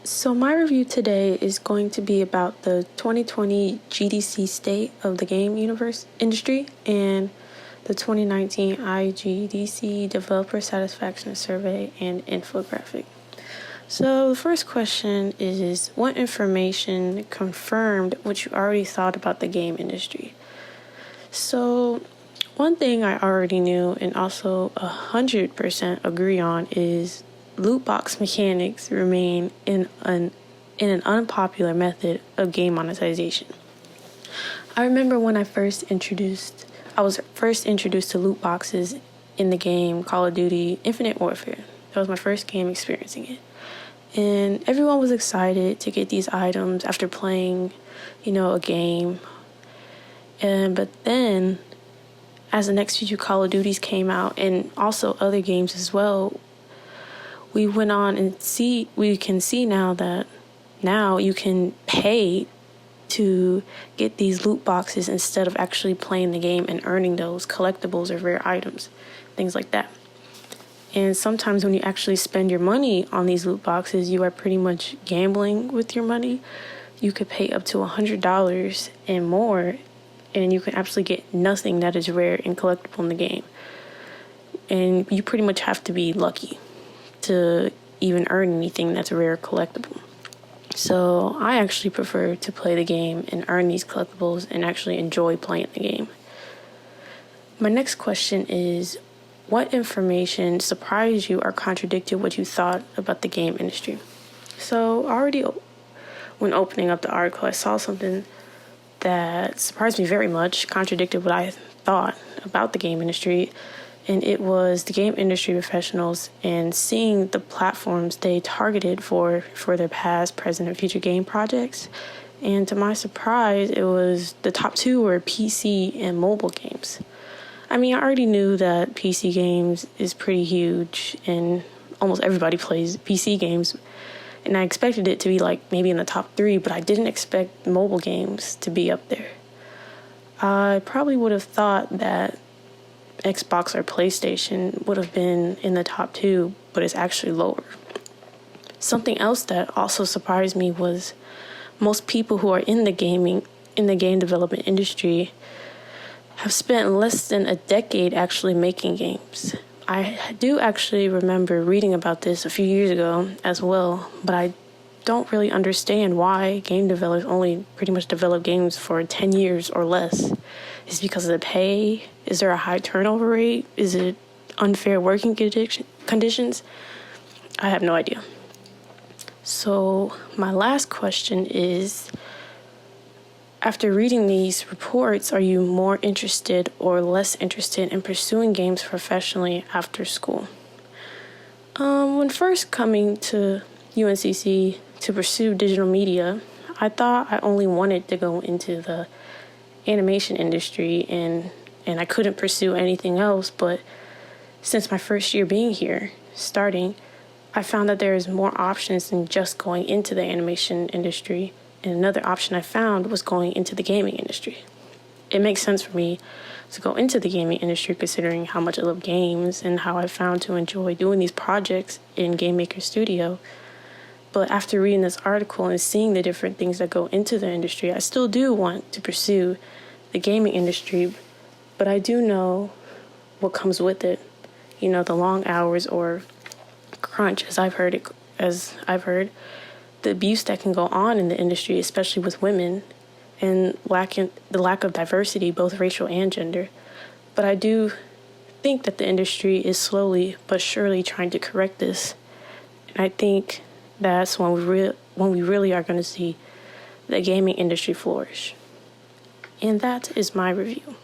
So my review today is going to be about the 2020 GDC State of the Game Universe Industry and the 2019 IGDC Developer Satisfaction Survey and infographic. So the first question is, what information confirmed what you already thought about the game industry? So one thing I already knew and also 100% agree on is loot box mechanics remain in an unpopular method of game monetization. I remember when I was first introduced to loot boxes in the game Call of Duty Infinite Warfare. That was my first game experiencing it. And everyone was excited to get these items after playing, a game. But then, as the next few Call of Duties came out, and also other games as well, we went on and we can see now that you can pay to get these loot boxes instead of actually playing the game and earning those collectibles or rare items, things like that. And sometimes when you actually spend your money on these loot boxes, you are pretty much gambling with your money. You could pay up to $100 and more, and you can actually get nothing that is rare and collectible in the game. And you pretty much have to be lucky to even earn anything that's rare or collectible. So I actually prefer to play the game and earn these collectibles and actually enjoy playing the game. My next question is, what information surprised you or contradicted what you thought about the game industry? So already when opening up the article, I saw something that surprised me very much, contradicted what I thought about the game industry, and it was the game industry professionals and seeing the platforms they targeted for their past, present, and future game projects. And to my surprise, it was the top two were PC and mobile games. I mean, I already knew that PC games is pretty huge and almost everybody plays PC games. And I expected it to be like maybe in the top three, but I didn't expect mobile games to be up there. I probably would have thought that Xbox or PlayStation would have been in the top two, but it's actually lower. Something else that also surprised me was most people who are in the game development industry have spent less than a decade actually making games. I do actually remember reading about this a few years ago as well, but I don't really understand why game developers only pretty much develop games for 10 years or less. Is it because of the pay? Is there a high turnover rate? Is it unfair working conditions? I have no idea. So my last question is, after reading these reports, are you more interested or less interested in pursuing games professionally after school? When first coming to UNCC to pursue digital media, I thought I only wanted to go into the animation industry and I couldn't pursue anything else. But since my first year being here, I found that there is more options than just going into the animation industry. And another option I found was going into the gaming industry. It makes sense for me to go into the gaming industry considering how much I love games and how I found to enjoy doing these projects in Game Maker Studio. But after reading this article and seeing the different things that go into the industry, I still do want to pursue the gaming industry, but I do know what comes with it. The long hours or crunch, as I've heard, the abuse that can go on in the industry, especially with women, and the lack of diversity, both racial and gender. But I do think that the industry is slowly but surely trying to correct this. And I think that's when we really are going to see the gaming industry flourish. And that is my review.